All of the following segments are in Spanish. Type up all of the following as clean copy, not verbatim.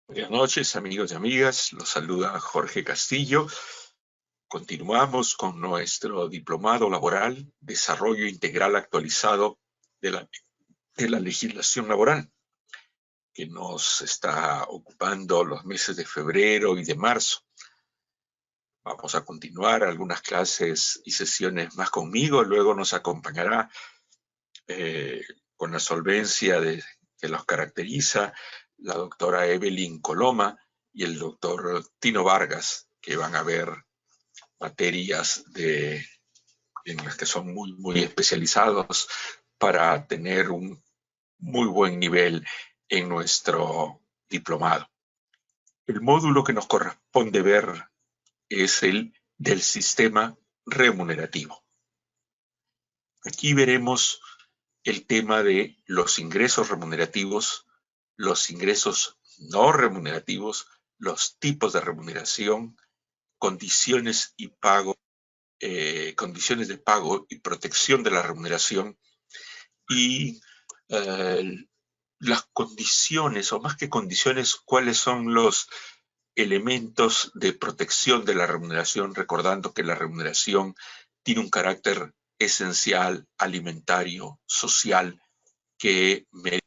Buenas noches, amigos y amigas. Los saluda Jorge Castillo. Continuamos con nuestro diplomado laboral, Desarrollo Integral Actualizado de la legislación laboral, que nos está ocupando los meses de febrero y de marzo. Vamos a continuar algunas clases y sesiones más conmigo. Luego nos acompañará con la solvencia que los caracteriza la doctora Evelyn Coloma y el doctor Tino Vargas, que van a ver materias en las que son muy especializados para tener un muy buen nivel en nuestro diplomado. El módulo que nos corresponde ver es el del sistema remunerativo. Aquí veremos el tema de los ingresos remunerativos, los ingresos no remunerativos, los tipos de remuneración, condiciones de pago y protección de la remuneración y las condiciones, o más que condiciones, cuáles son los elementos de protección de la remuneración, recordando que la remuneración tiene un carácter esencial, alimentario, social, que merece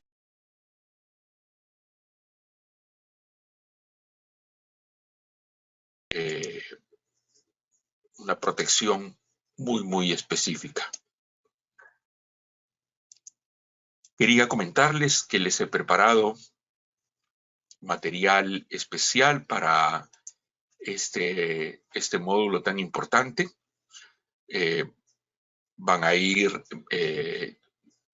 una protección muy específica. Quería comentarles que les he preparado material especial para este módulo tan importante. Van a ir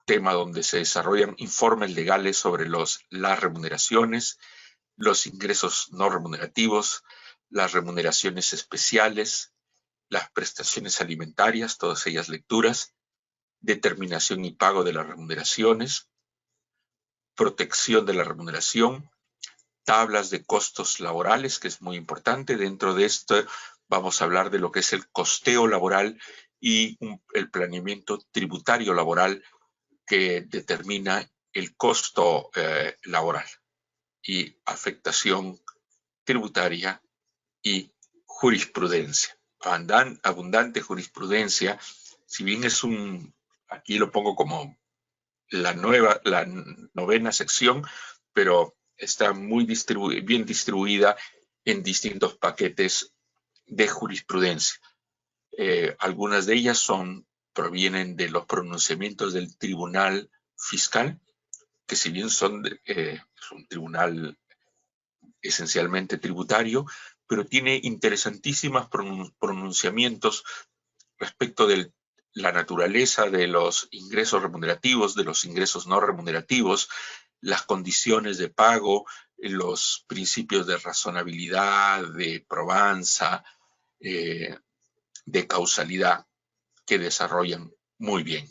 tema donde se desarrollan informes legales sobre las remuneraciones, los ingresos no remunerativos, las remuneraciones especiales, las prestaciones alimentarias, todas ellas lecturas, determinación y pago de las remuneraciones, protección de la remuneración, tablas de costos laborales, que es muy importante. Dentro de esto vamos a hablar de lo que es el costeo laboral y el planeamiento tributario laboral que determina el costo laboral y afectación tributaria y jurisprudencia. Abundante jurisprudencia, si bien es aquí lo pongo como la novena sección, pero está bien distribuida en distintos paquetes de jurisprudencia. Algunas de ellas provienen de los pronunciamientos del Tribunal Fiscal, que si bien es un tribunal esencialmente tributario, pero tiene interesantísimos pronunciamientos respecto de la naturaleza de los ingresos remunerativos, de los ingresos no remunerativos, las condiciones de pago, los principios de razonabilidad, de probanza, de causalidad, que desarrollan muy bien.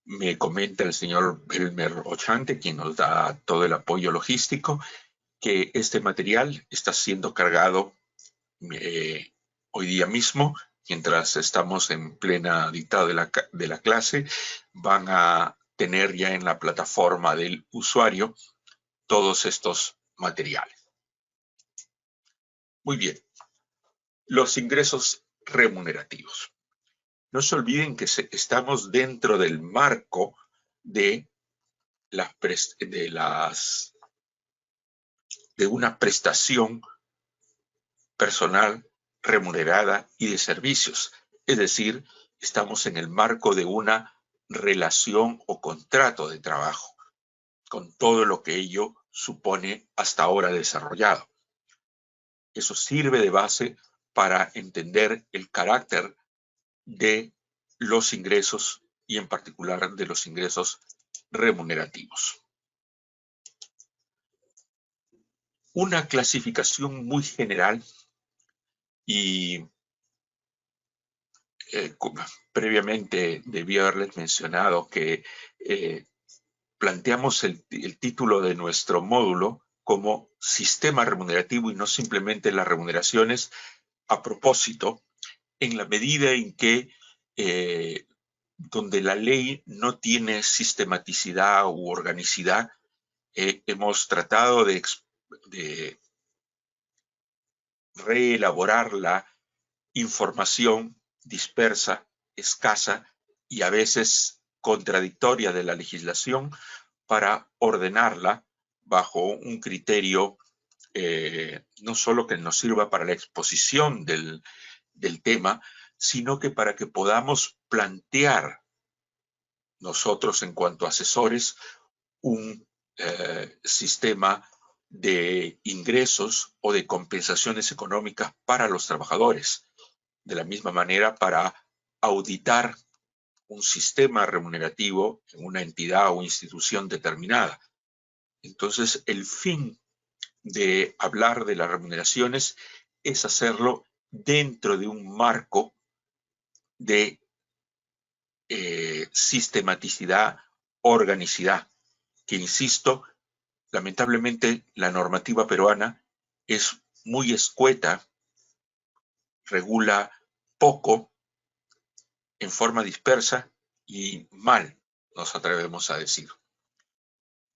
Me comenta el señor Belmer Ochante, quien nos da todo el apoyo logístico, que este material está siendo cargado hoy día mismo, mientras estamos en plena dictado de la clase. Van a tener ya en la plataforma del usuario todos estos materiales. Muy bien. Los ingresos remunerativos. No se olviden que estamos dentro del marco de una prestación personal remunerada y de servicios. Es decir, estamos en el marco de una relación o contrato de trabajo, con todo lo que ello supone hasta ahora desarrollado. Eso sirve de base para entender el carácter de los ingresos y en particular de los ingresos remunerativos. Una clasificación muy general y previamente debí haberles mencionado que planteamos el título de nuestro módulo como sistema remunerativo y no simplemente las remuneraciones, a propósito, en la medida en que donde la ley no tiene sistematicidad u organicidad, hemos tratado de reelaborar la información dispersa, escasa y a veces contradictoria de la legislación para ordenarla bajo un criterio no solo que nos sirva para la exposición del tema, sino que para que podamos plantear nosotros en cuanto a asesores un sistema de ingresos o de compensaciones económicas para los trabajadores. De la misma manera, para auditar un sistema remunerativo en una entidad o institución determinada. Entonces, el fin de hablar de las remuneraciones es hacerlo dentro de un marco de sistematicidad, organicidad, que insisto, lamentablemente la normativa peruana es muy escueta, regula poco, en forma dispersa y mal, nos atrevemos a decir.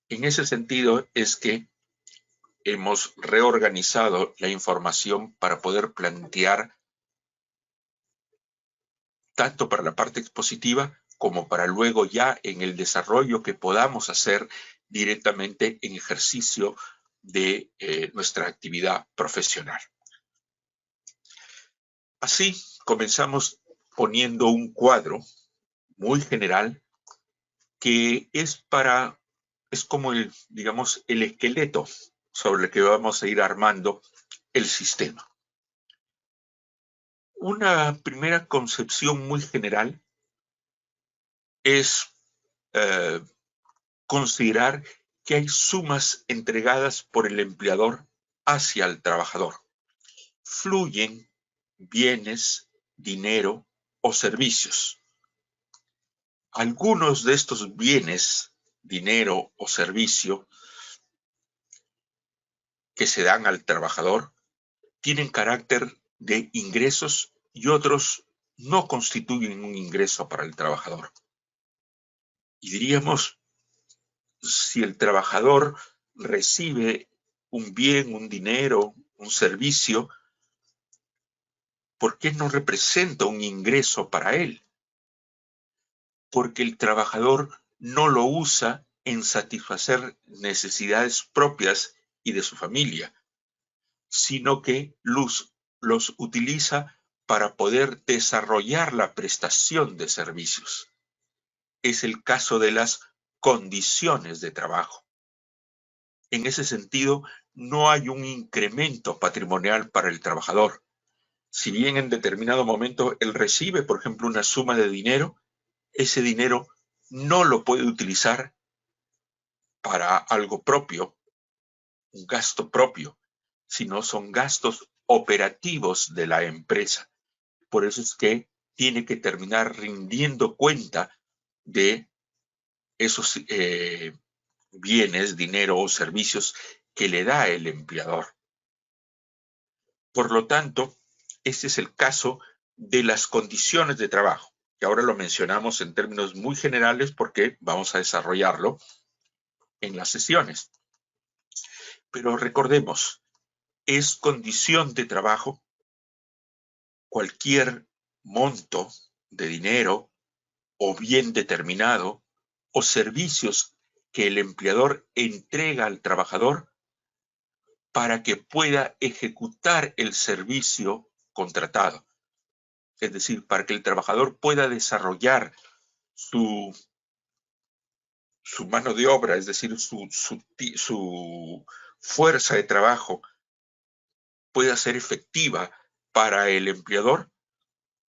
En ese sentido es que hemos reorganizado la información para poder plantear tanto para la parte expositiva como para luego ya en el desarrollo que podamos hacer directamente en ejercicio de nuestra actividad profesional. Así comenzamos poniendo un cuadro muy general que es como el, digamos, el esqueleto sobre el que vamos a ir armando el sistema. Una primera concepción muy general es considerar que hay sumas entregadas por el empleador hacia el trabajador. Fluyen bienes, dinero o servicios. Algunos de estos bienes, dinero o servicio que se dan al trabajador tienen carácter de ingresos y otros no constituyen un ingreso para el trabajador. Y diríamos, si el trabajador recibe un bien, un dinero, un servicio, ¿por qué no representa un ingreso para él? Porque el trabajador no lo usa en satisfacer necesidades propias y de su familia, sino que los utiliza para poder desarrollar la prestación de servicios. Es el caso de las condiciones de trabajo. En ese sentido, no hay un incremento patrimonial para el trabajador. Si bien en determinado momento él recibe, por ejemplo, una suma de dinero, ese dinero no lo puede utilizar para algo propio, un gasto propio, sino son gastos operativos de la empresa. Por eso es que tiene que terminar rindiendo cuenta de esos bienes, dinero o servicios que le da el empleador. Por lo tanto, este es el caso de las condiciones de trabajo, que ahora lo mencionamos en términos muy generales porque vamos a desarrollarlo en las sesiones. Pero recordemos, es condición de trabajo cualquier monto de dinero o bien determinado o servicios que el empleador entrega al trabajador para que pueda ejecutar el servicio contratado. Es decir, para que el trabajador pueda desarrollar su mano de obra, es decir, su fuerza de trabajo pueda ser efectiva para el empleador,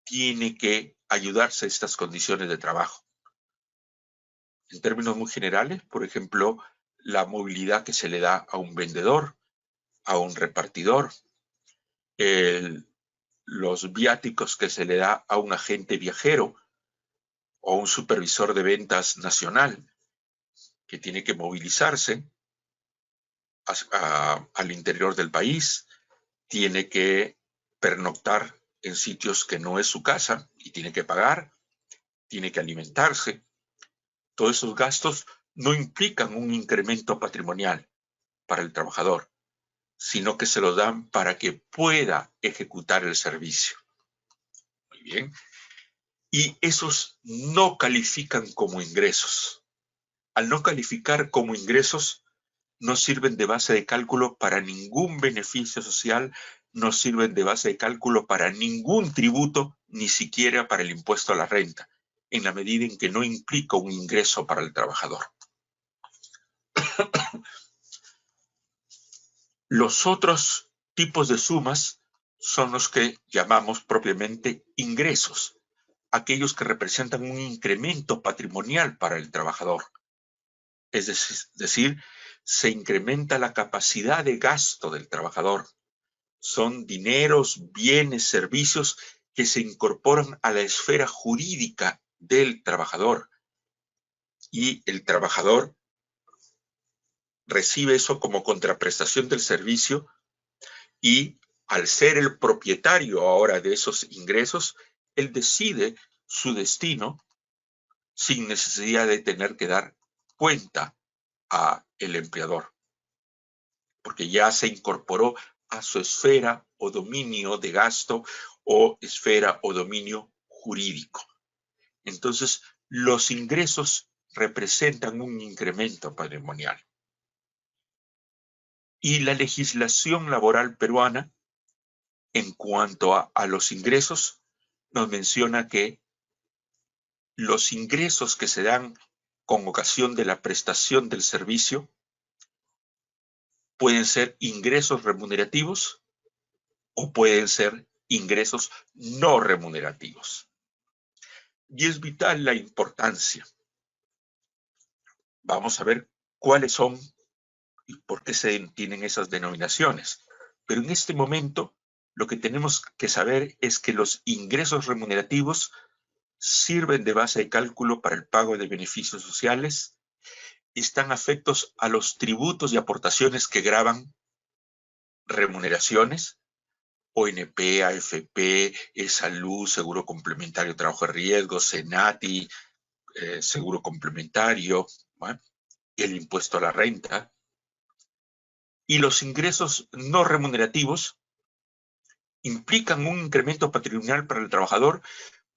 tiene que ayudarse a estas condiciones de trabajo. En términos muy generales, por ejemplo, la movilidad que se le da a un vendedor, a un repartidor, los viáticos que se le da a un agente viajero o un supervisor de ventas nacional que tiene que movilizarse al interior del país, tiene que pernoctar en sitios que no es su casa y tiene que pagar, tiene que alimentarse. Todos esos gastos no implican un incremento patrimonial para el trabajador, sino que se lo dan para que pueda ejecutar el servicio. Muy bien. Y esos no califican como ingresos. Al no calificar como ingresos, no sirven de base de cálculo para ningún beneficio social, no sirven de base de cálculo para ningún tributo, ni siquiera para el impuesto a la renta, en la medida en que no implica un ingreso para el trabajador. Los otros tipos de sumas son los que llamamos propiamente ingresos, aquellos que representan un incremento patrimonial para el trabajador. Es decir, se incrementa la capacidad de gasto del trabajador. Son dineros, bienes, servicios que se incorporan a la esfera jurídica del trabajador. Y el trabajador recibe eso como contraprestación del servicio y al ser el propietario ahora de esos ingresos, él decide su destino sin necesidad de tener que dar cuenta a el empleador, porque ya se incorporó a su esfera o dominio de gasto o esfera o dominio jurídico. Entonces, los ingresos representan un incremento patrimonial. Y la legislación laboral peruana, en cuanto a los ingresos, nos menciona que los ingresos que se dan con ocasión de la prestación del servicio pueden ser ingresos remunerativos o pueden ser ingresos no remunerativos. Y es vital la importancia. Vamos a ver cuáles son y por qué se tienen esas denominaciones. Pero en este momento, lo que tenemos que saber es que los ingresos remunerativos sirven de base de cálculo para el pago de beneficios sociales, están afectos a los tributos y aportaciones que gravan remuneraciones, ONP, AFP, Salud, Seguro Complementario, Trabajo de Riesgo, SENATI, Seguro Complementario, ¿no? El impuesto a la renta. Y los ingresos no remunerativos implican un incremento patrimonial para el trabajador,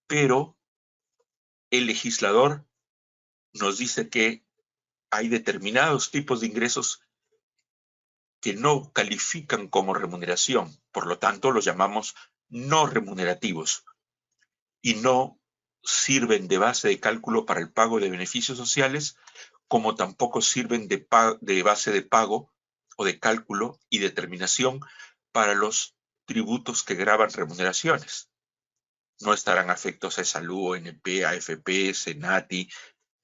pero el legislador nos dice que hay determinados tipos de ingresos que no califican como remuneración, por lo tanto los llamamos no remunerativos y no sirven de base de cálculo para el pago de beneficios sociales, como tampoco sirven de base de pago o de cálculo y determinación para los tributos que gravan remuneraciones. No estarán afectos a Salud, ONP, AFP, SENATI,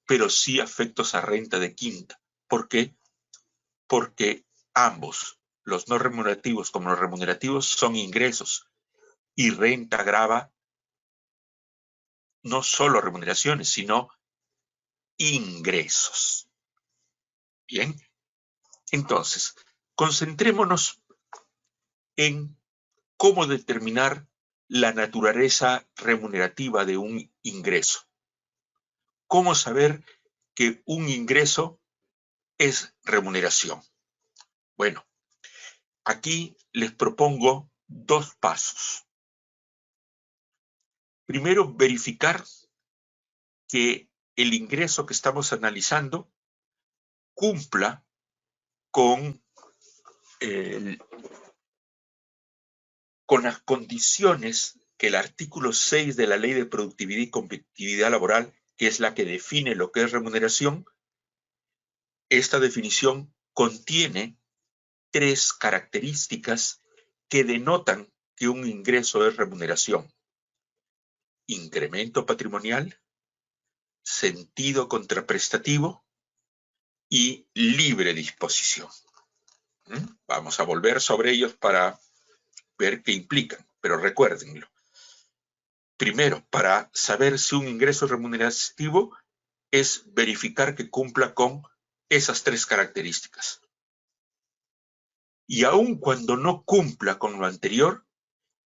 pero sí afectos a renta de quinta. ¿Por qué? Porque ambos, los no remunerativos como los remunerativos, son ingresos y renta grava no solo remuneraciones, sino ingresos. Bien, entonces, concentrémonos en cómo determinar la naturaleza remunerativa de un ingreso. ¿Cómo saber que un ingreso es remuneración? Bueno, aquí les propongo dos pasos. Primero, verificar que el ingreso que estamos analizando cumpla con las condiciones que el artículo 6 de la Ley de Productividad y Competitividad Laboral, que es la que define lo que es remuneración, esta definición contiene 3 características que denotan que un ingreso es remuneración: incremento patrimonial, sentido contraprestativo y libre disposición. Vamos a volver sobre ellos para ver qué implican, pero recuérdenlo. Primero, para saber si un ingreso es remunerativo, es verificar que cumpla con esas 3 características. Y aun cuando no cumpla con lo anterior,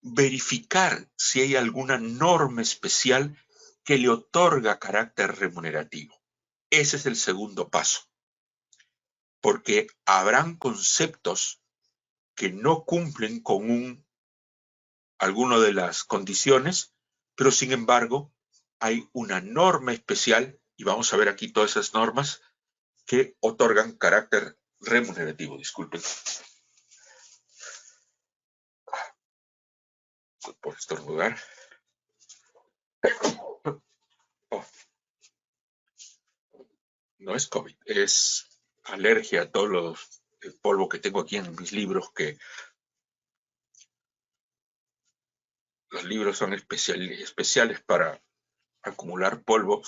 verificar si hay alguna norma especial que le otorga carácter remunerativo. Ese es el segundo paso, porque habrán conceptos que no cumplen con alguna de las condiciones, pero sin embargo hay una norma especial, y vamos a ver aquí todas esas normas que otorgan carácter remunerativo. Disculpen por estornudar. Oh, no es COVID, es alergia a todo el polvo que tengo aquí en mis libros, que los libros son especiales para acumular polvo,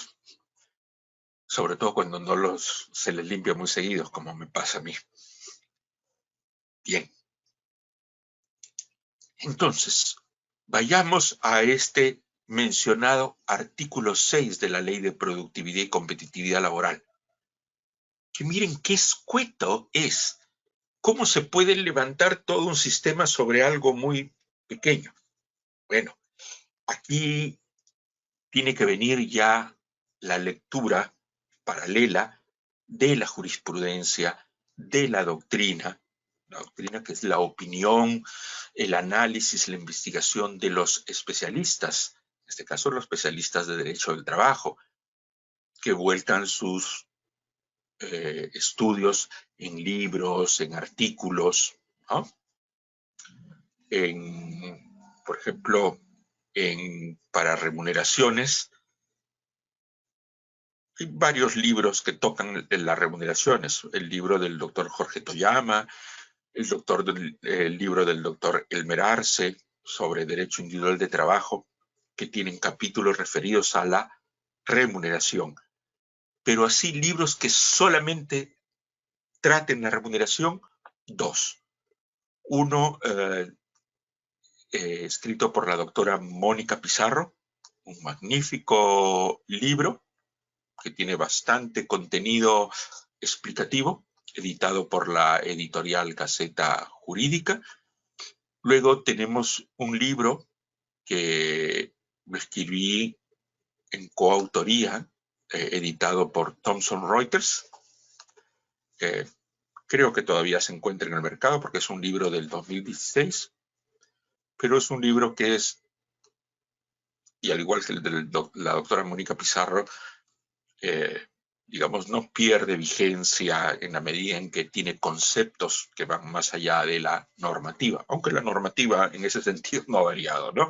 sobre todo cuando no se les limpia muy seguidos, como me pasa a mí. Bien. Entonces, vayamos a este mencionado artículo 6 de la Ley de Productividad y Competitividad Laboral. Que miren qué escueto es. ¿Cómo se puede levantar todo un sistema sobre algo muy pequeño? Bueno, aquí tiene que venir ya la lectura paralela de la jurisprudencia, de la doctrina que es la opinión, el análisis, la investigación de los especialistas, en este caso los especialistas de derecho del trabajo, que vuelcan sus estudios en libros, en artículos, ¿no? Por ejemplo, para remuneraciones, hay varios libros que tocan las remuneraciones. El libro del doctor Jorge Toyama, el libro del doctor Elmer Arce sobre Derecho Individual de Trabajo, que tienen capítulos referidos a la remuneración. Pero así libros que solamente traten la remuneración, dos. Uno escrito por la doctora Mónica Pizarro, un magnífico libro que tiene bastante contenido explicativo, editado por la editorial Gaceta Jurídica. Luego tenemos un libro que lo escribí en coautoría, editado por Thomson Reuters, que creo que todavía se encuentra en el mercado porque es un libro del 2016, pero es un libro que es, y al igual que el de la doctora Mónica Pizarro, digamos, no pierde vigencia en la medida en que tiene conceptos que van más allá de la normativa, aunque la normativa en ese sentido no ha variado, ¿no?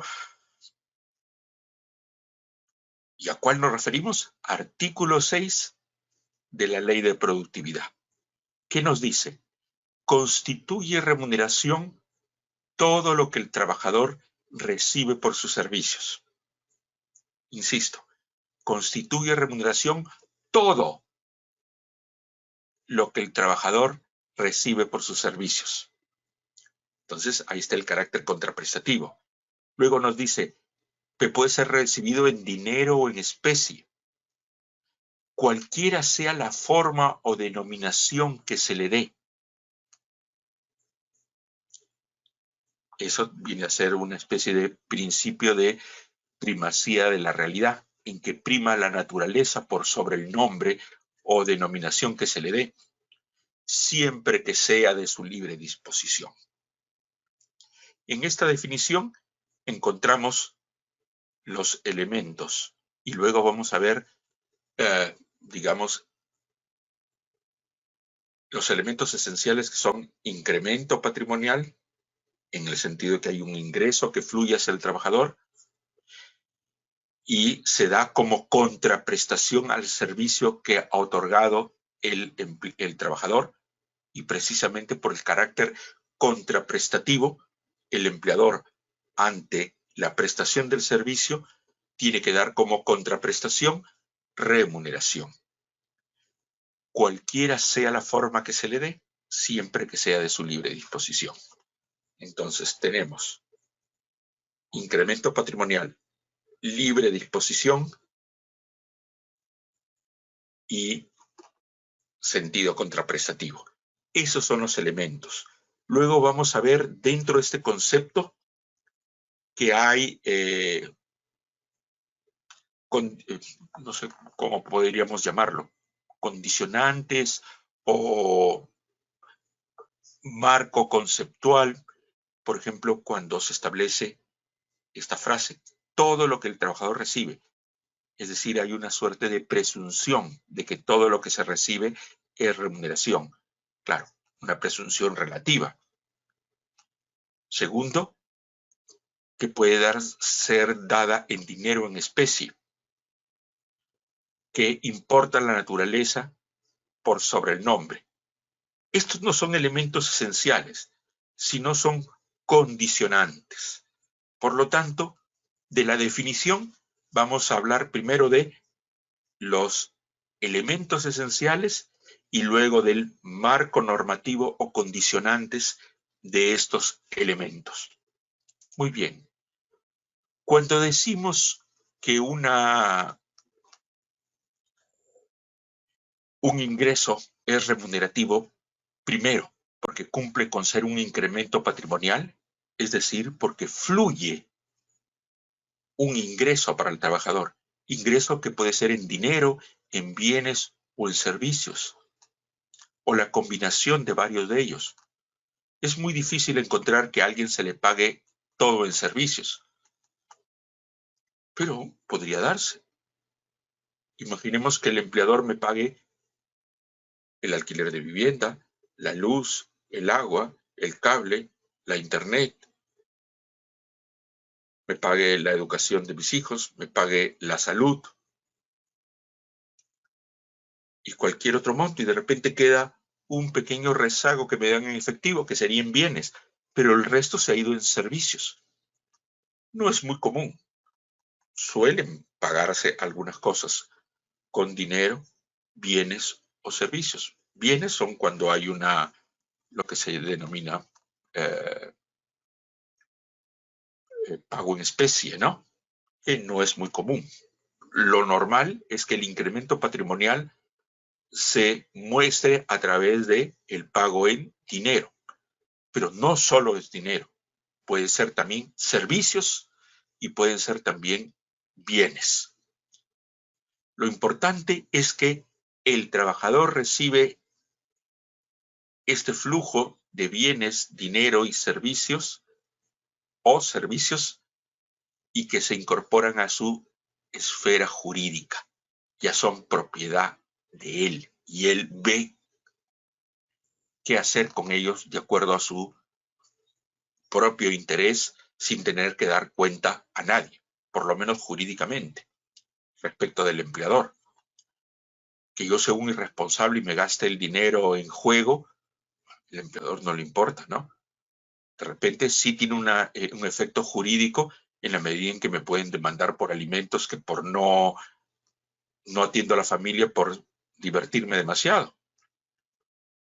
¿Y a cuál nos referimos? Artículo 6 de la Ley de Productividad. ¿Qué nos dice? Constituye remuneración todo lo que el trabajador recibe por sus servicios. Insisto, constituye remuneración todo lo que el trabajador recibe por sus servicios. Entonces, ahí está el carácter contraprestativo. Luego nos dice que puede ser recibido en dinero o en especie. Cualquiera sea la forma o denominación que se le dé. Eso viene a ser una especie de principio de primacía de la realidad, en que prima la naturaleza por sobre el nombre o denominación que se le dé, siempre que sea de su libre disposición. En esta definición encontramos los elementos y luego vamos a ver, digamos, los elementos esenciales que son incremento patrimonial, en el sentido de que hay un ingreso que fluye hacia el trabajador y se da como contraprestación al servicio que ha otorgado el trabajador, y precisamente por el carácter contraprestativo, el empleador ante la prestación del servicio tiene que dar como contraprestación remuneración. Cualquiera sea la forma que se le dé, siempre que sea de su libre disposición. Entonces tenemos incremento patrimonial, libre disposición y sentido contraprestativo. Esos son los elementos. Luego vamos a ver dentro de este concepto que hay, no sé cómo podríamos llamarlo, condicionantes o marco conceptual. Por ejemplo, cuando se establece esta frase, todo lo que el trabajador recibe. Es decir, hay una suerte de presunción de que todo lo que se recibe es remuneración. Claro, una presunción relativa. Segundo, que puede ser dada en dinero en especie, que importa la naturaleza por sobre el nombre. Estos no son elementos esenciales, sino son condicionantes. Por lo tanto, de la definición vamos a hablar primero de los elementos esenciales y luego del marco normativo o condicionantes de estos elementos. Muy bien. Cuando decimos que un ingreso es remunerativo, primero, porque cumple con ser un incremento patrimonial, es decir, porque fluye un ingreso para el trabajador, ingreso que puede ser en dinero, en bienes o en servicios, o la combinación de varios de ellos. Es muy difícil encontrar que a alguien se le pague todo en servicios, pero podría darse. Imaginemos que el empleador me pague el alquiler de vivienda, la luz, el agua, el cable, la internet, me pague la educación de mis hijos, me pague la salud y cualquier otro monto, y de repente queda un pequeño rezago que me dan en efectivo, que serían bienes, pero el resto se ha ido en servicios. No es muy común. Suelen pagarse algunas cosas con dinero, bienes o servicios. Bienes son cuando hay lo que se denomina pago en especie, ¿no? Que no es muy común. Lo normal es que el incremento patrimonial se muestre a través de el pago en dinero. Pero no solo es dinero, puede ser también servicios y pueden ser también bienes. Lo importante es que el trabajador recibe este flujo de bienes, dinero y servicios y que se incorporan a su esfera jurídica. Ya son propiedad de él y él ve qué hacer con ellos de acuerdo a su propio interés sin tener que dar cuenta a nadie, por lo menos jurídicamente, respecto del empleador. Que yo sea un irresponsable y me gaste el dinero en juego, el empleador no le importa, ¿no? De repente sí tiene un efecto jurídico en la medida en que me pueden demandar por alimentos que por no atiendo a la familia por divertirme demasiado.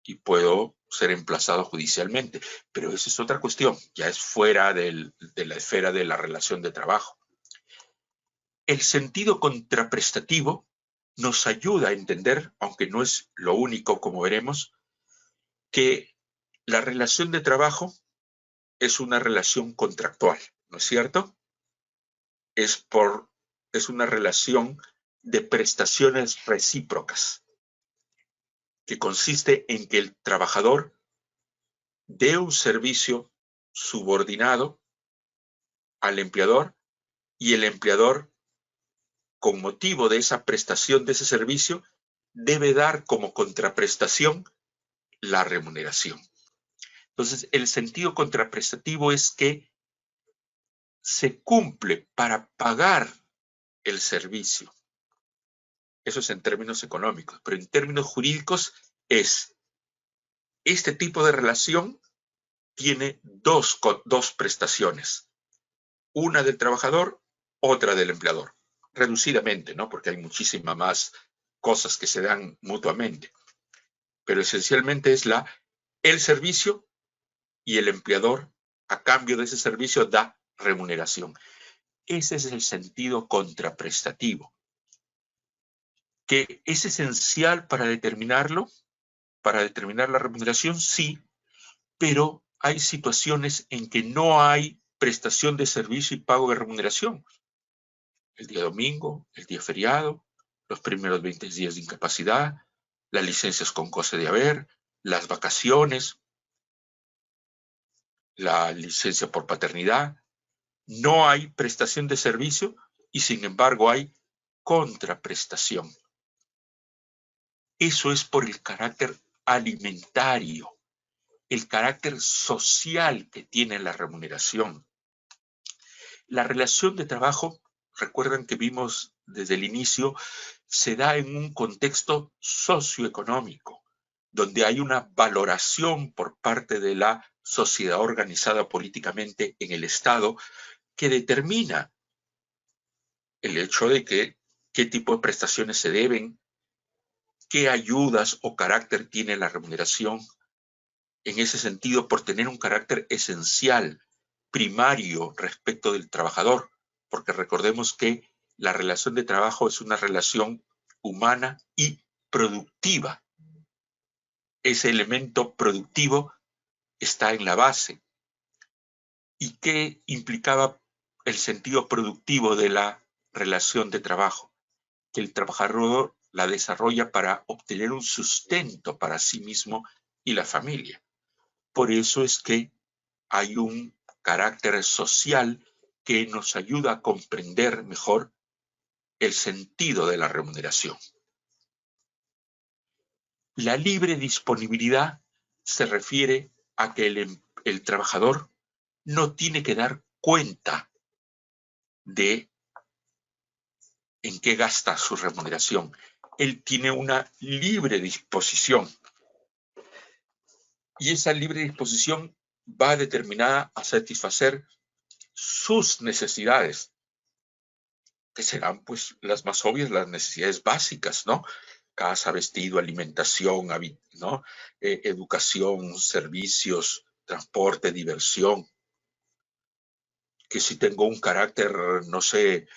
Y puedo ser emplazado judicialmente. Pero esa es otra cuestión, ya es fuera de la esfera de la relación de trabajo. El sentido contraprestativo nos ayuda a entender, aunque no es lo único, como veremos, que la relación de trabajo es una relación contractual, ¿no es cierto? Es una relación de prestaciones recíprocas, que consiste en que el trabajador dé un servicio subordinado al empleador y el empleador, con motivo de esa prestación de ese servicio, debe dar como contraprestación la remuneración. Entonces, el sentido contraprestativo es que se cumple para pagar el servicio. Eso es en términos económicos, pero en términos jurídicos es este tipo de relación tiene dos prestaciones, una del trabajador, otra del empleador, reducidamente, ¿no? Porque hay muchísimas más cosas que se dan mutuamente, pero esencialmente es el servicio y el empleador, a cambio de ese servicio, da remuneración. Ese es el sentido contraprestativo, que es esencial para determinarlo, para determinar la remuneración, sí, pero hay situaciones en que no hay prestación de servicio y pago de remuneración. El día domingo, el día feriado, los primeros 20 días de incapacidad, las licencias con goce de haber, las vacaciones, la licencia por paternidad. No hay prestación de servicio y sin embargo hay contraprestación. Eso es por el carácter alimentario, el carácter social que tiene la remuneración. La relación de trabajo, recuerdan que vimos desde el inicio, se da en un contexto socioeconómico, donde hay una valoración por parte de la sociedad organizada políticamente en el Estado que determina el hecho de qué tipo de prestaciones se deben, qué ayudas o carácter tiene la remuneración. En ese sentido, por tener un carácter esencial, primario respecto del trabajador, porque recordemos que la relación de trabajo es una relación humana y productiva. Ese elemento productivo está en la base. ¿Y qué implicaba el sentido productivo de la relación de trabajo? Que el trabajador la desarrolla para obtener un sustento para sí mismo y la familia. Por eso es que hay un carácter social que nos ayuda a comprender mejor el sentido de la remuneración. La libre disponibilidad se refiere a que el trabajador no tiene que dar cuenta de en qué gasta su remuneración. Él tiene una libre disposición y esa libre disposición va determinada a satisfacer sus necesidades, que serán pues las más obvias, las necesidades básicas, ¿no? Casa, vestido, alimentación, ¿no? Educación, servicios, transporte, diversión. Que si tengo un carácter, no sé,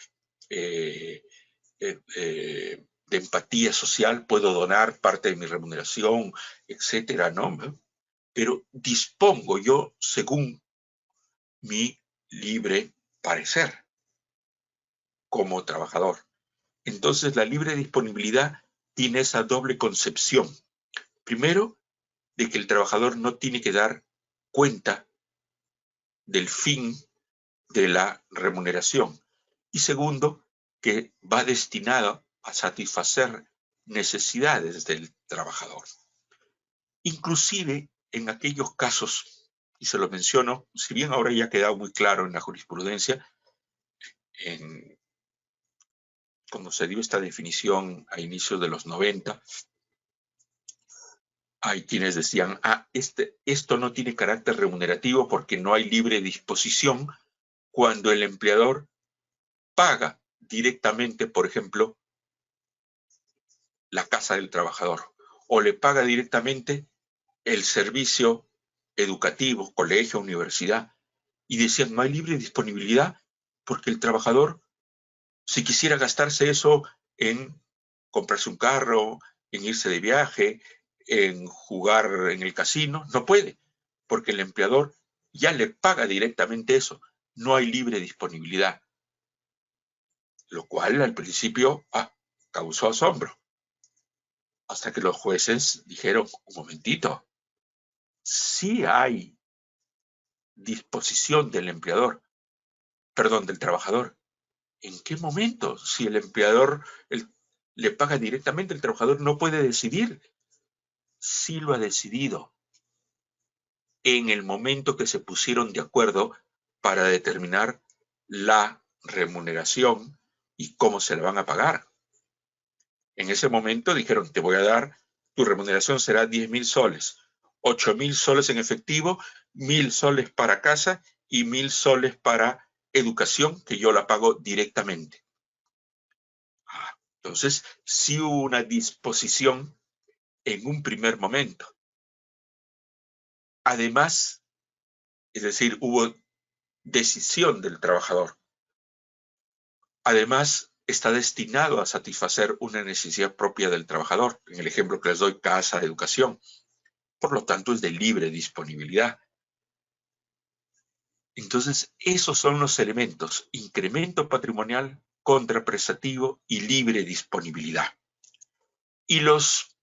de empatía social, puedo donar parte de mi remuneración, etcétera, ¿no? Pero dispongo yo según mi libre parecer como trabajador. Entonces, la libre disponibilidad tiene esa doble concepción. Primero, de que el trabajador no tiene que dar cuenta del fin de la remuneración. Y segundo, que va destinado a satisfacer necesidades del trabajador. Inclusive en aquellos casos, y se lo menciono, si bien ahora ya ha quedado muy claro en la jurisprudencia, cuando se dio esta definición a inicios de los 90, hay quienes decían, esto no tiene carácter remunerativo porque no hay libre disposición cuando el empleador paga directamente, por ejemplo, la casa del trabajador o le paga directamente el servicio educativo, colegio, universidad. Y decían, no hay libre disponibilidad porque el trabajador, si quisiera gastarse eso en comprarse un carro, en irse de viaje, en jugar en el casino, no puede, porque el empleador ya le paga directamente eso. No hay libre disponibilidad. Lo cual al principio causó asombro. Hasta que los jueces dijeron, un momentito, sí hay disposición del empleador, perdón, del trabajador. ¿En qué momento? Si el empleador le paga directamente, el trabajador no puede decidir. Sí lo ha decidido en el momento que se pusieron de acuerdo para determinar la remuneración y cómo se la van a pagar. En ese momento dijeron, te voy a dar, tu remuneración será 10.000 soles, 8.000 soles en efectivo, 1.000 soles para casa y 1.000 soles para educación, que yo la pago directamente. Entonces, sí hubo una disposición en un primer momento. Además, es decir, hubo decisión del trabajador. Además, está destinado a satisfacer una necesidad propia del trabajador. En el ejemplo que les doy, casa, educación. Por lo tanto, es de libre disponibilidad. Entonces, esos son los elementos: incremento patrimonial, contraprestativo y libre disponibilidad. Y los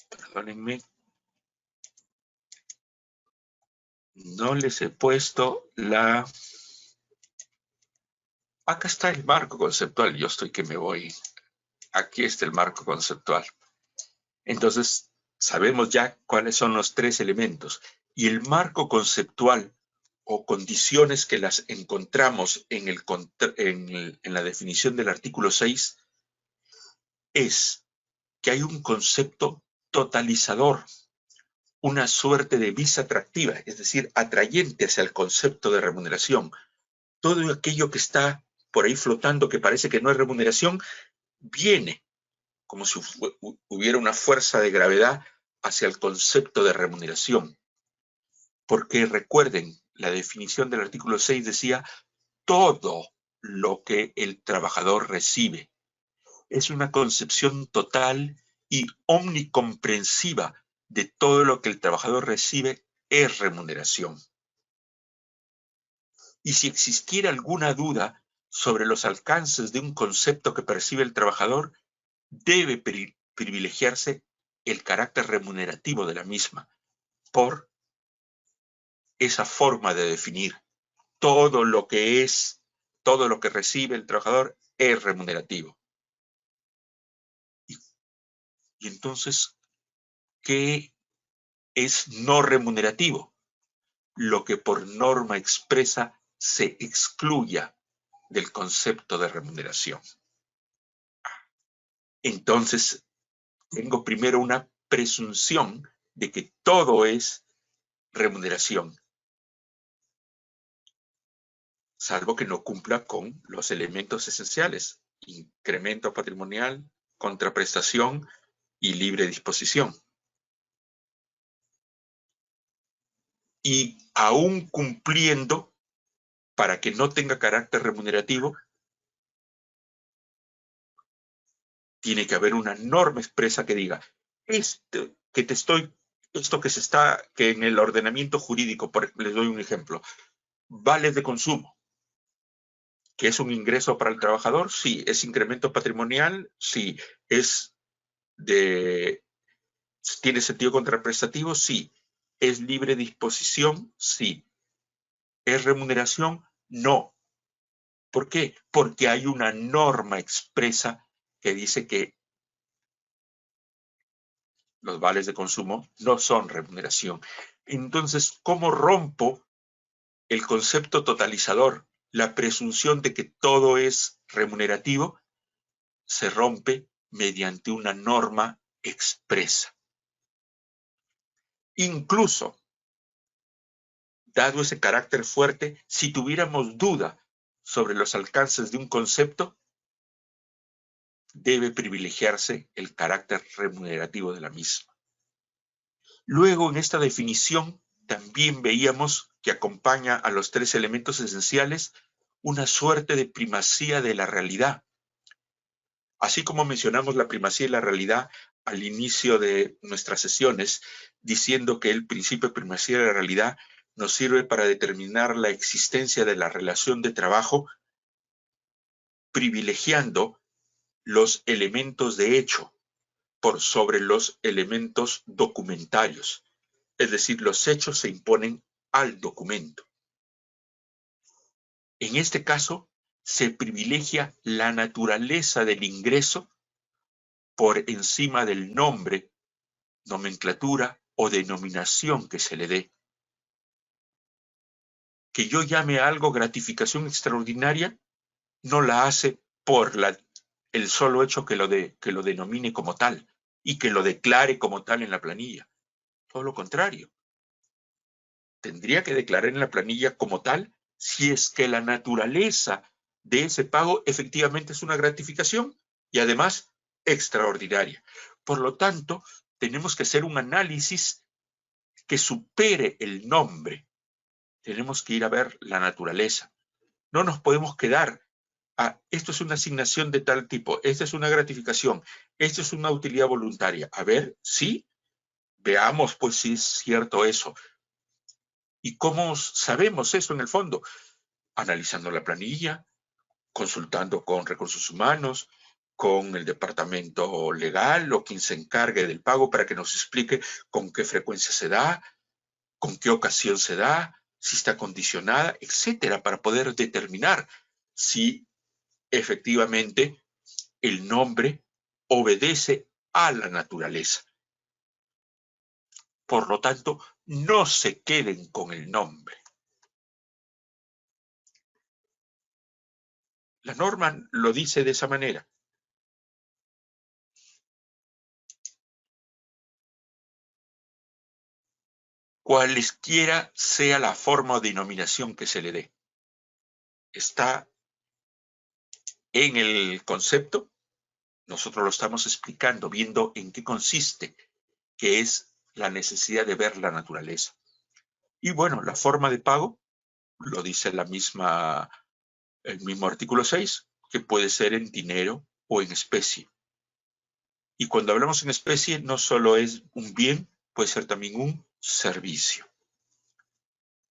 Perdónenme. No les he puesto la... Acá está el marco conceptual. Yo estoy que me voy. Aquí está el marco conceptual. Entonces, sabemos ya cuáles son los tres elementos. Y el marco conceptual o condiciones que las encontramos en la definición del artículo 6 es que hay un concepto totalizador, una suerte de vis atractiva, es decir, atrayente hacia el concepto de remuneración. Todo aquello que está por ahí flotando, que parece que no es remuneración, viene como si hubiera una fuerza de gravedad hacia el concepto de remuneración. Porque recuerden, la definición del artículo 6 decía todo lo que el trabajador recibe. Es una concepción total y omnicomprensiva de todo lo que el trabajador recibe es remuneración. Y si existiera alguna duda sobre los alcances de un concepto que percibe el trabajador, debe privilegiarse el carácter remunerativo de la misma por esa forma de definir. Todo lo que recibe el trabajador es remunerativo. Y entonces, ¿qué es no remunerativo? Lo que por norma expresa se excluya del concepto de remuneración. Entonces, tengo primero una presunción de que todo es remuneración, salvo que no cumpla con los elementos esenciales: incremento patrimonial, contraprestación y libre disposición. Y aún cumpliendo, para que no tenga carácter remunerativo, tiene que haber una norma expresa que diga, esto que en el ordenamiento jurídico, les doy un ejemplo, vales de consumo, que es un ingreso para el trabajador, sí. Es incremento patrimonial, sí. ¿Tiene sentido contraprestativo? Sí. ¿Es libre disposición? Sí. ¿Es remuneración? No. ¿Por qué? Porque hay una norma expresa que dice que los vales de consumo no son remuneración. Entonces, ¿cómo rompo el concepto totalizador, la presunción de que todo es remunerativo? Se rompe mediante una norma expresa. Incluso, dado ese carácter fuerte, si tuviéramos duda sobre los alcances de un concepto, debe privilegiarse el carácter remunerativo de la misma. Luego, en esta definición, también veíamos que acompaña a los tres elementos esenciales una suerte de primacía de la realidad. Así como mencionamos la primacía de la realidad al inicio de nuestras sesiones, diciendo que el principio de primacía de la realidad nos sirve para determinar la existencia de la relación de trabajo, privilegiando los elementos de hecho por sobre los elementos documentarios. Es decir, los hechos se imponen al documento. En este caso, se privilegia la naturaleza del ingreso por encima del nombre, nomenclatura o denominación que se le dé. Que yo llame a algo gratificación extraordinaria no la hace por el solo hecho que lo denomine como tal y que lo declare como tal en la planilla. Todo lo contrario. Tendría que declarar en la planilla como tal si es que la naturaleza de ese pago efectivamente es una gratificación y además extraordinaria. Por lo tanto, tenemos que hacer un análisis que supere el nombre. Tenemos que ir a ver la naturaleza. No nos podemos quedar esto es una asignación de tal tipo, esta es una gratificación, esto es una utilidad voluntaria. A ver, sí, veamos pues si es cierto eso. ¿Y cómo sabemos eso en el fondo? Analizando la planilla, consultando con recursos humanos, con el departamento legal o quien se encargue del pago para que nos explique con qué frecuencia se da, con qué ocasión se da, si está condicionada, etcétera, para poder determinar si efectivamente el nombre obedece a la naturaleza. Por lo tanto, no se queden con el nombre. La norma lo dice de esa manera. Cualesquiera sea la forma o denominación que se le dé. Está en el concepto, nosotros lo estamos explicando, viendo en qué consiste, que es la necesidad de ver la naturaleza. Y bueno, la forma de pago, lo dice el mismo artículo 6, que puede ser en dinero o en especie. Y cuando hablamos en especie, no solo es un bien, puede ser también un servicio.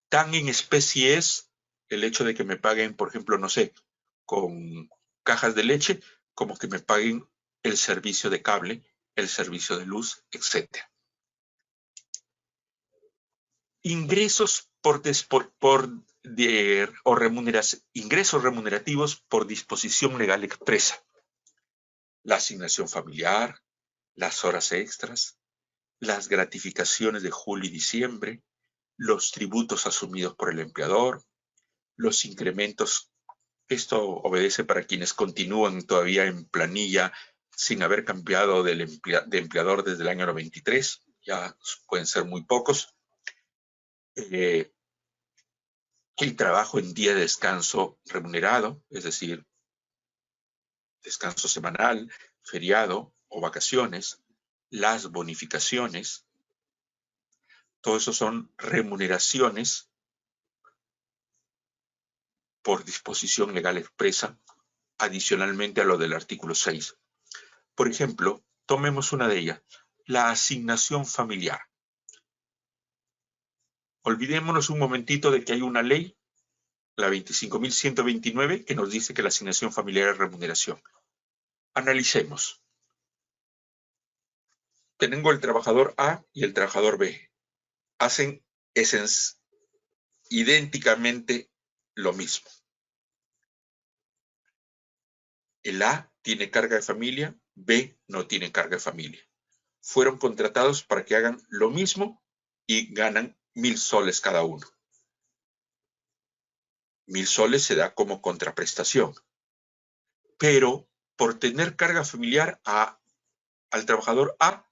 Tan en especie es el hecho de que me paguen, por ejemplo, no sé, con cajas de leche, como que me paguen el servicio de cable, el servicio de luz, etc. Ingresos ingresos remunerativos por disposición legal expresa. La asignación familiar, las horas extras, las gratificaciones de julio y diciembre, los tributos asumidos por el empleador, los incrementos. Esto obedece para quienes continúan todavía en planilla sin haber cambiado de empleador desde el año 93, ya pueden ser muy pocos. El trabajo en día de descanso remunerado, es decir, descanso semanal, feriado o vacaciones, las bonificaciones, todo eso son remuneraciones por disposición legal expresa, adicionalmente a lo del artículo 6. Por ejemplo, tomemos una de ellas, la asignación familiar. Olvidémonos un momentito de que hay una ley, la 25.129, que nos dice que la asignación familiar es remuneración. Analicemos. Tengo el trabajador A y el trabajador B. Hacen idénticamente lo mismo. El A tiene carga de familia, B no tiene carga de familia. Fueron contratados para que hagan lo mismo y ganan 1.000 soles cada uno. 1.000 soles se da como contraprestación. Pero por tener carga familiar al trabajador A,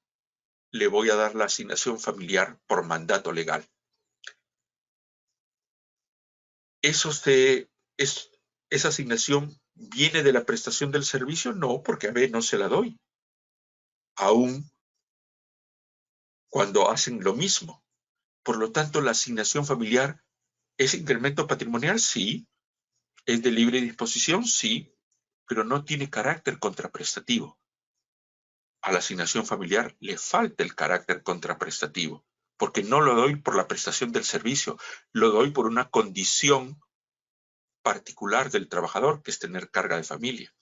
le voy a dar la asignación familiar por mandato legal. ¿Esa asignación viene de la prestación del servicio? No, porque a B no se la doy. Aún cuando hacen lo mismo. Por lo tanto, la asignación familiar ¿es incremento patrimonial? Sí. ¿Es de libre disposición? Sí. Pero no tiene carácter contraprestativo. A la asignación familiar le falta el carácter contraprestativo, porque no lo doy por la prestación del servicio, lo doy por una condición particular del trabajador, que es tener carga de familia.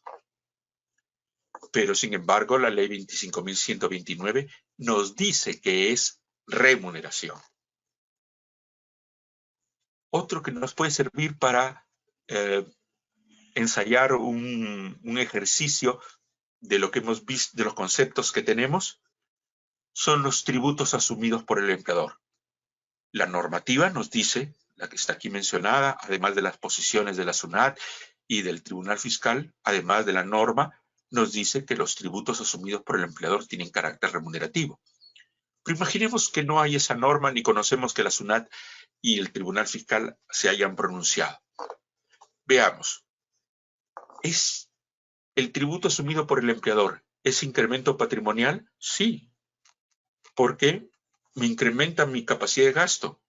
Pero, sin embargo, la ley 25.129 nos dice que es remuneración. Otro que nos puede servir para ensayar un ejercicio de lo que hemos visto, de los conceptos que tenemos, son los tributos asumidos por el empleador. La normativa nos dice, la que está aquí mencionada, además de las posiciones de la SUNAT y del Tribunal Fiscal, además de la norma, nos dice que los tributos asumidos por el empleador tienen carácter remunerativo. Pero imaginemos que no hay esa norma ni conocemos que la SUNAT y el Tribunal Fiscal se hayan pronunciado. Veamos. ¿Es el tributo asumido por el empleador es incremento patrimonial? Sí, porque me incrementa mi capacidad de gasto.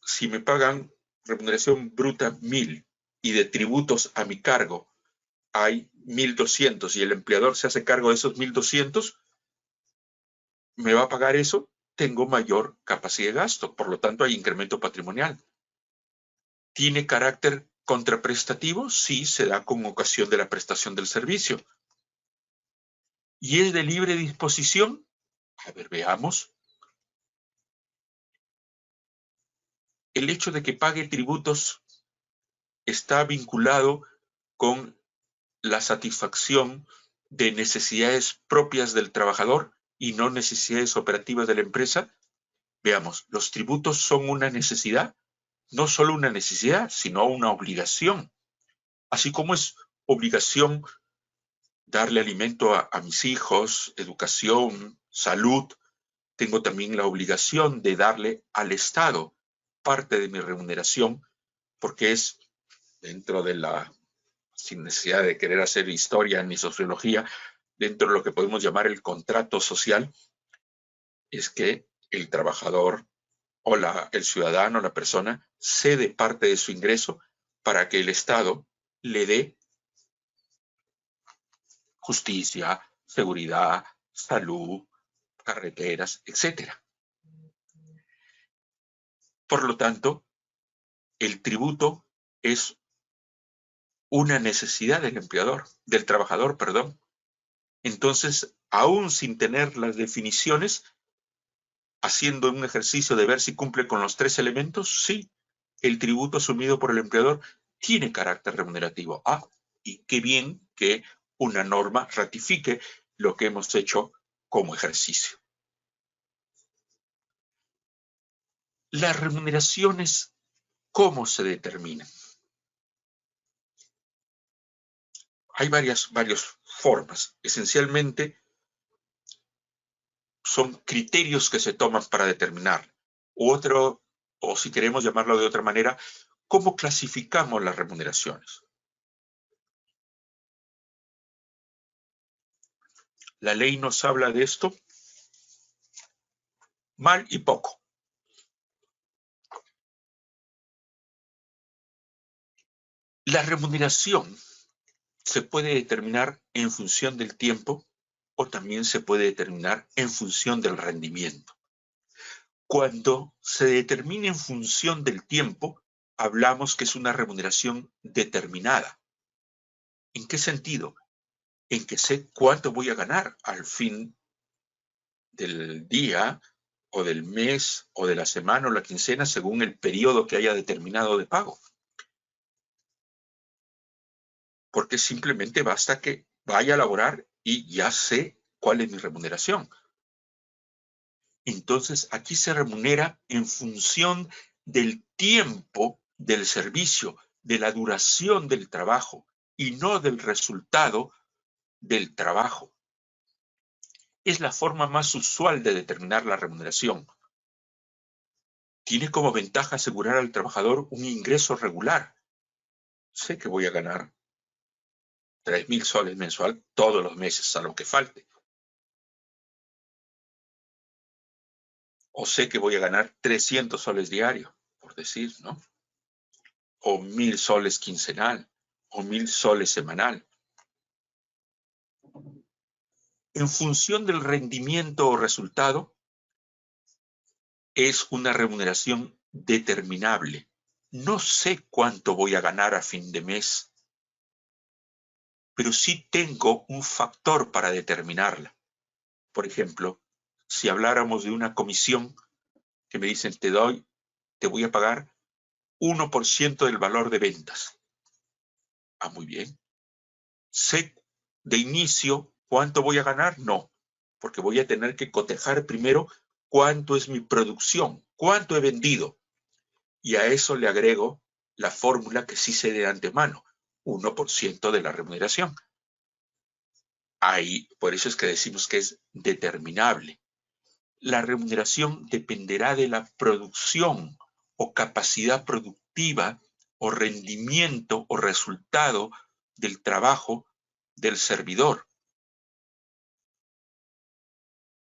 Si me pagan remuneración bruta 1.000 y de tributos a mi cargo hay 1.200 y el empleador se hace cargo de esos 1.200, ¿me va a pagar eso? Tengo mayor capacidad de gasto, por lo tanto hay incremento patrimonial. ¿Tiene carácter Contraprestativo sí se da con ocasión de la prestación del servicio. ¿Y es de libre disposición? A ver, veamos. El hecho de que pague tributos está vinculado con la satisfacción de necesidades propias del trabajador y no necesidades operativas de la empresa. Veamos, los tributos son una necesidad, no solo una necesidad, sino una obligación. Así como es obligación darle alimento a mis hijos, educación, salud, tengo también la obligación de darle al Estado parte de mi remuneración, porque es dentro de la, sin necesidad de querer hacer historia ni sociología, dentro de lo que podemos llamar el contrato social, es que el trabajador o el ciudadano, la persona, cede parte de su ingreso para que el Estado le dé justicia, seguridad, salud, carreteras, etc. Por lo tanto, el tributo es una necesidad del empleador, del trabajador, perdón. Entonces, aún sin tener las definiciones, haciendo un ejercicio de ver si cumple con los tres elementos, sí, el tributo asumido por el empleador tiene carácter remunerativo. Ah, y qué bien que una norma ratifique lo que hemos hecho como ejercicio. Las remuneraciones, ¿cómo se determinan? Hay varias formas. Esencialmente, son criterios que se toman para determinar. O si queremos llamarlo de otra manera, ¿cómo clasificamos las remuneraciones? La ley nos habla de esto mal y poco. La remuneración se puede determinar en función del tiempo o también se puede determinar en función del rendimiento. Cuando se determina en función del tiempo, hablamos que es una remuneración determinada. ¿En qué sentido? En que sé cuánto voy a ganar al fin del día o del mes o de la semana o la quincena según el periodo que haya determinado de pago. Porque simplemente basta que vaya a laborar y ya sé cuál es mi remuneración. Entonces, aquí se remunera en función del tiempo del servicio, de la duración del trabajo y no del resultado del trabajo. Es la forma más usual de determinar la remuneración. Tiene como ventaja asegurar al trabajador un ingreso regular. Sé que voy a ganar 3.000 soles mensual todos los meses, a lo que falte. O sé que voy a ganar 300 soles diario, por decir, ¿no? O 1.000 soles quincenal, o 1.000 soles semanal. En función del rendimiento o resultado, es una remuneración determinable. No sé cuánto voy a ganar a fin de mes, pero sí tengo un factor para determinarla. Por ejemplo, si habláramos de una comisión que me dicen, te voy a pagar 1% del valor de ventas. Ah, muy bien. ¿Sé de inicio cuánto voy a ganar? No, porque voy a tener que cotejar primero cuánto es mi producción, cuánto he vendido. Y a eso le agrego la fórmula que sí sé de antemano, 1% de la remuneración. Ahí, por eso es que decimos que es determinable. La remuneración dependerá de la producción o capacidad productiva o rendimiento o resultado del trabajo del servidor.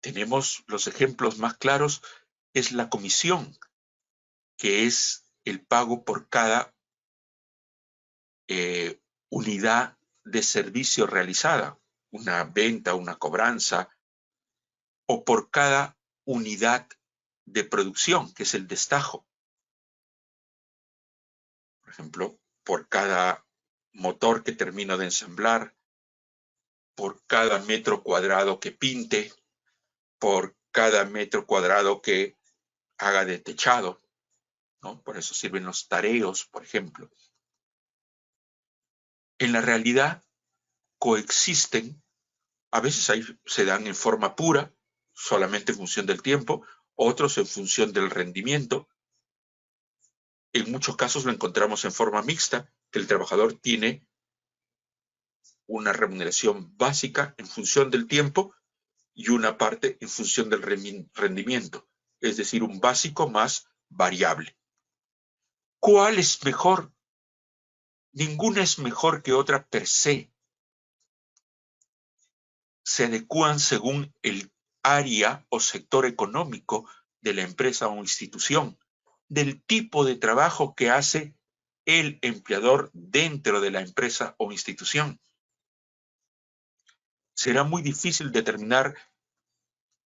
Tenemos los ejemplos más claros, es la comisión, que es el pago por cada unidad de servicio realizada, una venta, una cobranza, o por cada unidad de producción, que es el destajo. Por ejemplo, por cada motor que termino de ensamblar, por cada metro cuadrado que pinte, por cada metro cuadrado que haga de techado, ¿no? Por eso sirven los tareos, por ejemplo. En la realidad coexisten, a veces se dan en forma pura, solamente en función del tiempo, otros en función del rendimiento. En muchos casos lo encontramos en forma mixta, que el trabajador tiene una remuneración básica en función del tiempo y una parte en función del rendimiento, es decir, un básico más variable. ¿Cuál es mejor? Ninguna es mejor que otra per se. Se adecúan según el área o sector económico de la empresa o institución, del tipo de trabajo que hace el empleador dentro de la empresa o institución. Será muy difícil determinar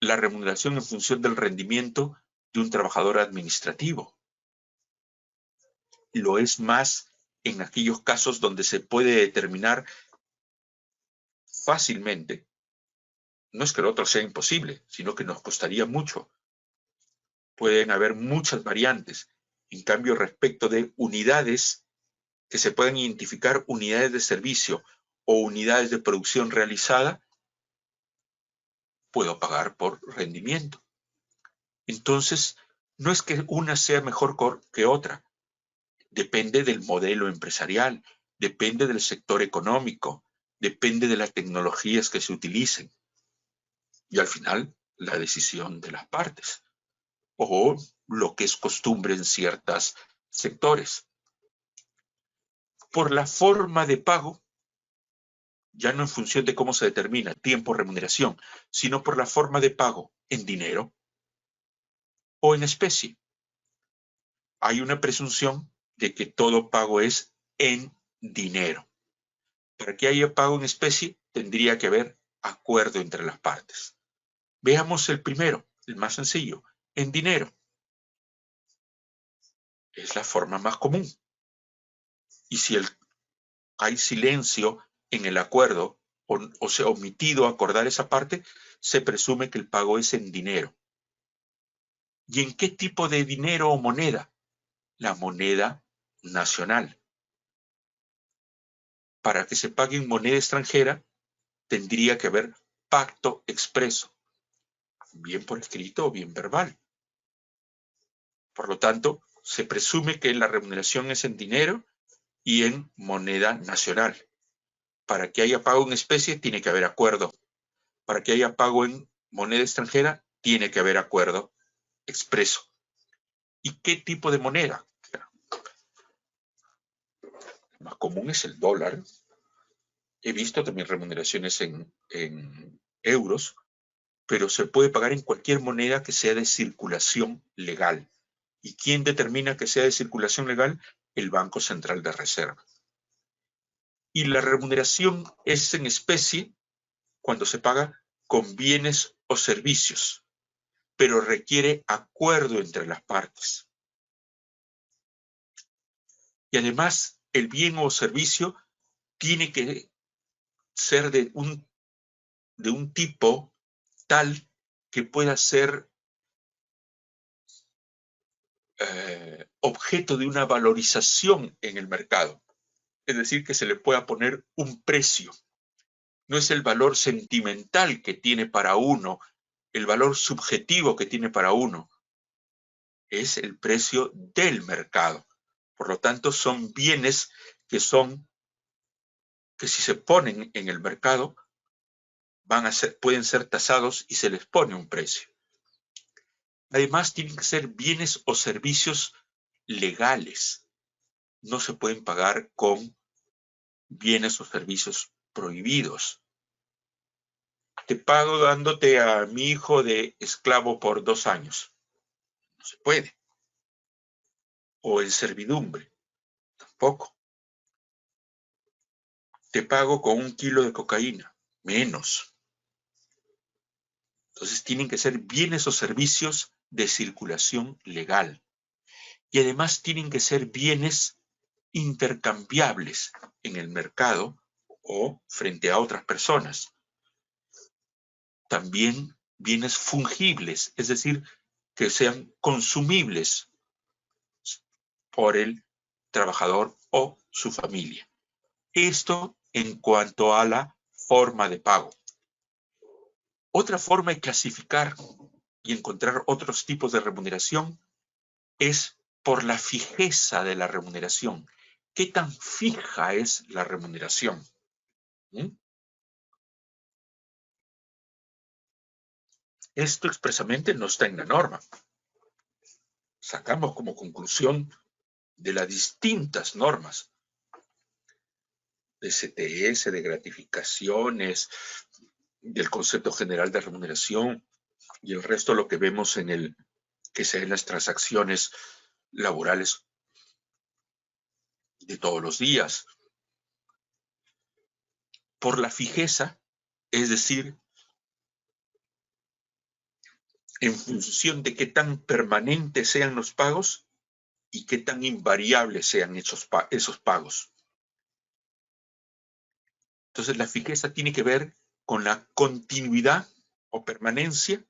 la remuneración en función del rendimiento de un trabajador administrativo. Lo es más en aquellos casos donde se puede determinar fácilmente. No es que lo otro sea imposible, sino que nos costaría mucho. Pueden haber muchas variantes. En cambio, respecto de unidades que se pueden identificar, unidades de servicio o unidades de producción realizada, puedo pagar por rendimiento. Entonces, no es que una sea mejor que otra. Depende del modelo empresarial, depende del sector económico, depende de las tecnologías que se utilicen. Y al final, la decisión de las partes. O lo que es costumbre en ciertos sectores. Por la forma de pago, ya no en función de cómo se determina tiempo, remuneración, sino por la forma de pago en dinero o en especie. Hay una presunción de que todo pago es en dinero. Para que haya pago en especie, tendría que haber acuerdo entre las partes. Veamos el primero, el más sencillo, en dinero. Es la forma más común. Y si hay silencio en el acuerdo o se ha omitido acordar esa parte, se presume que el pago es en dinero. ¿Y en qué tipo de dinero o moneda? La moneda nacional. Para que se pague en moneda extranjera, tendría que haber pacto expreso, bien por escrito o bien verbal. Por lo tanto, se presume que la remuneración es en dinero y en moneda nacional. Para que haya pago en especie, tiene que haber acuerdo. Para que haya pago en moneda extranjera, tiene que haber acuerdo expreso. ¿Y qué tipo de moneda? El más común es el dólar. He visto también remuneraciones en euros, pero se puede pagar en cualquier moneda que sea de circulación legal. ¿Y quién determina que sea de circulación legal? El Banco Central de Reserva. Y la remuneración es en especie cuando se paga con bienes o servicios, pero requiere acuerdo entre las partes. Y además, el bien o servicio tiene que ser de un tipo tal que pueda ser objeto de una valorización en el mercado. Es decir, que se le pueda poner un precio. No es el valor sentimental que tiene para uno, el valor subjetivo que tiene para uno, es el precio del mercado. Por lo tanto, son bienes que si se ponen en el mercado, pueden ser tasados y se les pone un precio. Además, tienen que ser bienes o servicios legales. No se pueden pagar con bienes o servicios prohibidos. Te pago dándote a mi hijo de esclavo por 2 años. No se puede. O en servidumbre. Tampoco. Te pago con 1 kilo de cocaína. Menos. Entonces tienen que ser bienes o servicios de circulación legal. Y además tienen que ser bienes intercambiables en el mercado o frente a otras personas. También bienes fungibles, es decir, que sean consumibles por el trabajador o su familia. Esto en cuanto a la forma de pago. Otra forma de clasificar y encontrar otros tipos de remuneración es por la fijeza de la remuneración. ¿Qué tan fija es la remuneración? Esto expresamente no está en la norma. Sacamos como conclusión de las distintas normas de CTS, de gratificaciones, del concepto general de remuneración y el resto lo que vemos en el que sea en las transacciones laborales de todos los días. Por la fijeza, es decir, en función de qué tan permanentes sean los pagos y qué tan invariables sean esos pagos. Entonces, la fijeza tiene que ver con la continuidad o permanencia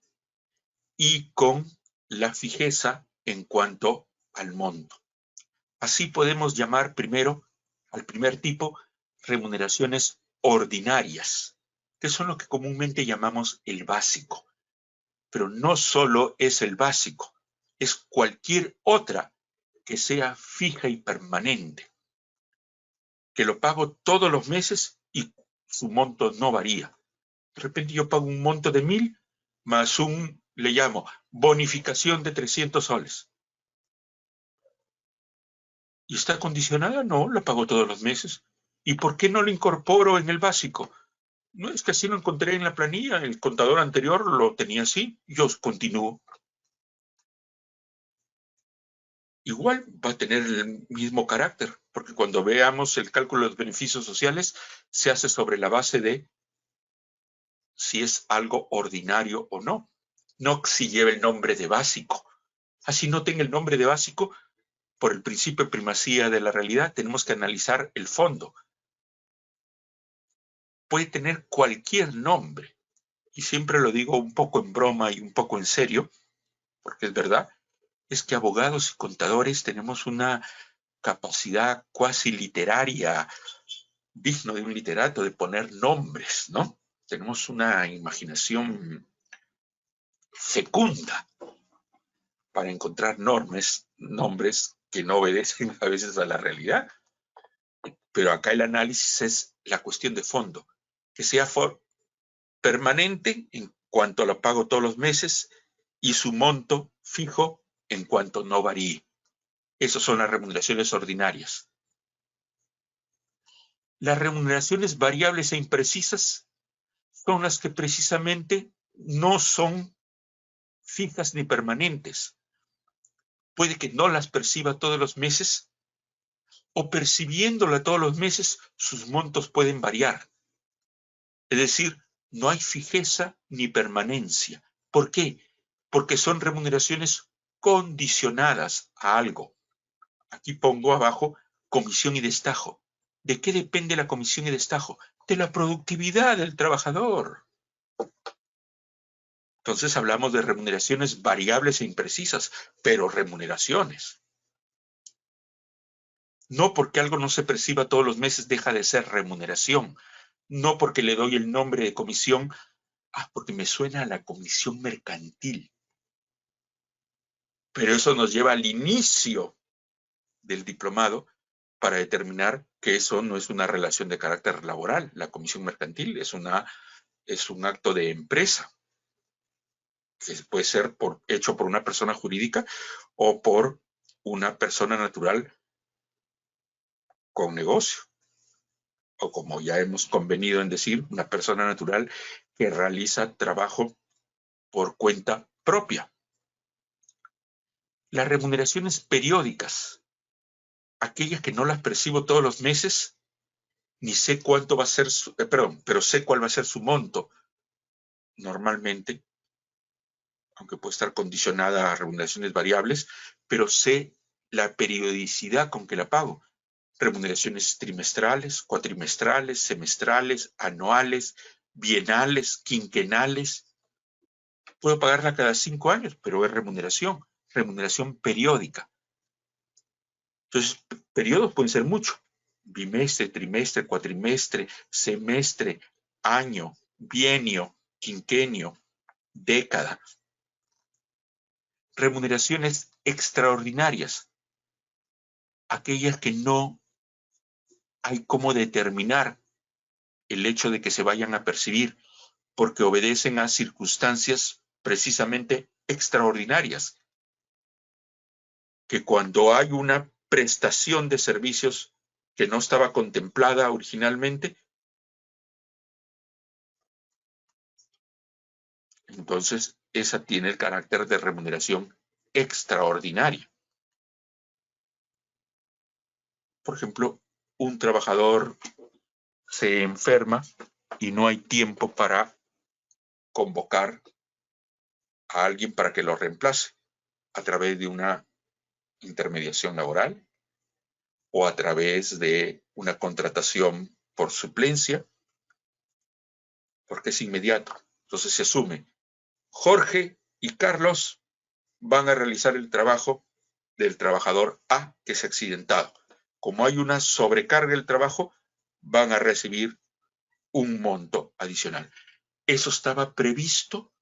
y con la fijeza en cuanto al monto. Así podemos llamar primero al primer tipo remuneraciones ordinarias, que son lo que comúnmente llamamos el básico. Pero no solo es el básico, es cualquier otra que sea fija y permanente, que lo pago todos los meses y su monto no varía. De repente yo pago un monto de 1.000 más le llamo, bonificación de 300 soles. ¿Y está condicionada? No, la pago todos los meses. ¿Y por qué no lo incorporo en el básico? No, es que así lo encontré en la planilla, el contador anterior lo tenía así, yo continúo. Igual va a tener el mismo carácter, porque cuando veamos el cálculo de los beneficios sociales, se hace sobre la base de si es algo ordinario o no, no si lleva el nombre de básico. Así no tenga el nombre de básico, por el principio de primacía de la realidad, tenemos que analizar el fondo. Puede tener cualquier nombre, y siempre lo digo un poco en broma y un poco en serio, porque es verdad, es que abogados y contadores tenemos una capacidad cuasi literaria, digno de un literato, de poner nombres, ¿no? Tenemos una imaginación fecunda para encontrar nombres que no obedecen a veces a la realidad. Pero acá el análisis es la cuestión de fondo, que sea permanente en cuanto lo pago todos los meses y su monto fijo en cuanto no varíe. Esas son las remuneraciones ordinarias. Las remuneraciones variables e imprecisas son las que precisamente no son fijas ni permanentes. Puede que no las perciba todos los meses o percibiéndola todos los meses sus montos pueden variar. Es decir, no hay fijeza ni permanencia. ¿Por qué? Porque son remuneraciones condicionadas a algo. Aquí pongo abajo comisión y destajo. ¿De qué depende la comisión y destajo? De la productividad del trabajador. Entonces hablamos de remuneraciones variables e imprecisas, pero remuneraciones. No porque algo no se perciba todos los meses deja de ser remuneración. No porque le doy el nombre de comisión, porque me suena a la comisión mercantil. Pero eso nos lleva al inicio del diplomado para determinar que eso no es una relación de carácter laboral. La comisión mercantil es un acto de empresa que puede ser hecho por una persona jurídica o por una persona natural con negocio, o como ya hemos convenido en decir, una persona natural que realiza trabajo por cuenta propia. Las remuneraciones periódicas, aquellas que no las percibo todos los meses, ni sé cuánto va a ser pero sé cuál va a ser su monto. Normalmente, aunque puede estar condicionada a remuneraciones variables, pero sé la periodicidad con que la pago. remuneraciones trimestrales, cuatrimestrales, semestrales, anuales, bienales, quinquenales. Puedo pagarla cada 5 años, pero es remuneración periódica. Entonces, periodos pueden ser muchos: bimestre, trimestre, cuatrimestre, semestre, año, bienio, quinquenio, década. Remuneraciones extraordinarias, aquellas que no hay cómo determinar el hecho de que se vayan a percibir, porque obedecen a circunstancias precisamente extraordinarias, que cuando hay una prestación de servicios que no estaba contemplada originalmente, entonces esa tiene el carácter de remuneración extraordinaria. Por ejemplo, un trabajador se enferma y no hay tiempo para convocar a alguien para que lo reemplace a través de una intermediación laboral o a través de una contratación por suplencia, porque es inmediato. Entonces se asume: Jorge y Carlos van a realizar el trabajo del trabajador A que se ha accidentado. Como hay una sobrecarga del trabajo, van a recibir un monto adicional. ¿Eso estaba previsto?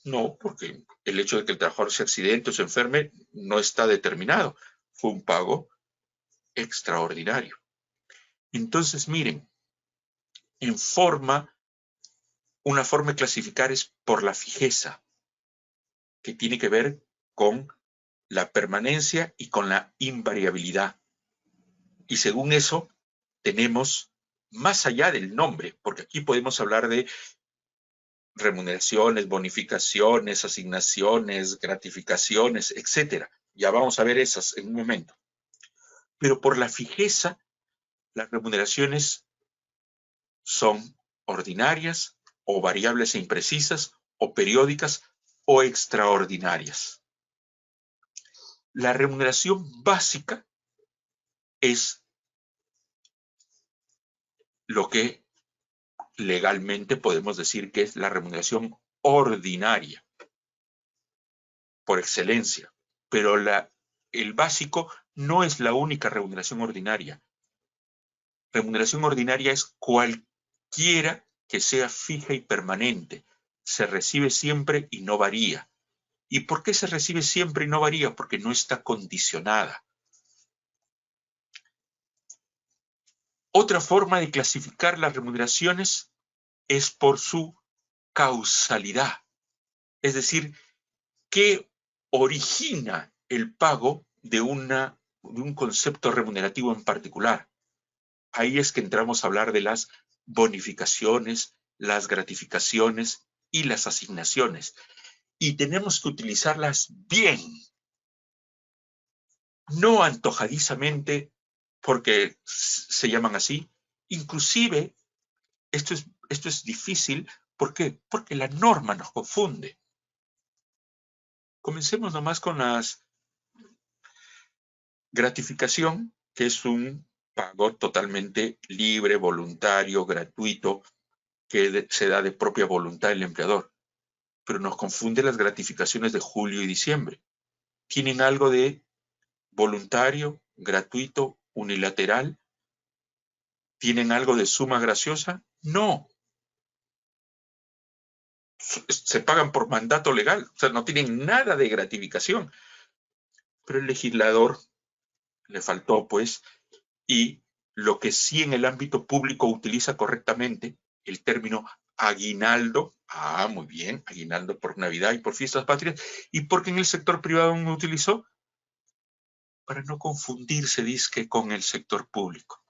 No, porque el hecho de que el trabajador se accidente o se enferme no está determinado. Fue un pago extraordinario. Entonces, miren, una forma de clasificar es por la fijeza, que tiene que ver con la permanencia y con la invariabilidad. Y según eso, tenemos, más allá del nombre, porque aquí podemos hablar de remuneraciones, bonificaciones, asignaciones, gratificaciones, etcétera. Ya vamos a ver esas en un momento. Pero por la fijeza, las remuneraciones son ordinarias o variables e imprecisas o periódicas o extraordinarias. La remuneración básica es lo que legalmente podemos decir que es la remuneración ordinaria, por excelencia. Pero el básico no es la única remuneración ordinaria. Remuneración ordinaria es cualquiera que sea fija y permanente. Se recibe siempre y no varía. ¿Y por qué se recibe siempre y no varía? Porque no está condicionada. Otra forma de clasificar las remuneraciones es por su causalidad. Es decir, ¿qué origina el pago de un concepto remunerativo en particular? Ahí es que entramos a hablar de las bonificaciones, las gratificaciones y las asignaciones. Y tenemos que utilizarlas bien, no antojadizamente porque se llaman así. Inclusive, esto es difícil. ¿Por qué? Porque la norma nos confunde. Comencemos nomás con las gratificación, que es un pago totalmente libre, voluntario, gratuito, que se da de propia voluntad del empleador. Pero nos confunde las gratificaciones de julio y diciembre. ¿Tienen algo de voluntario, gratuito, unilateral? ¿Tienen algo de suma graciosa? No. Se pagan por mandato legal, o sea, no tienen nada de gratificación. Pero el legislador le faltó, pues, y lo que sí en el ámbito público utiliza correctamente, el término aguinaldo. Ah, muy bien, aguinaldo por Navidad y por fiestas patrias. ¿Y por qué en el sector privado no utilizó? Para no confundirse, dizque, con el sector público.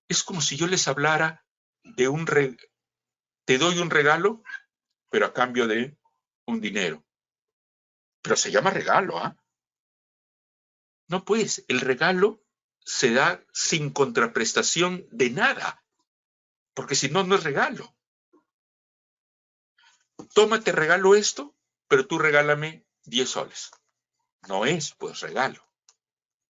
Es como si yo les hablara de te doy un regalo, pero a cambio de un dinero. Pero se llama regalo, ¿ah? No, pues, el regalo se da sin contraprestación de nada, porque si no, no es regalo. Toma, te regalo esto, pero tú regálame 10 soles. No es, pues, regalo.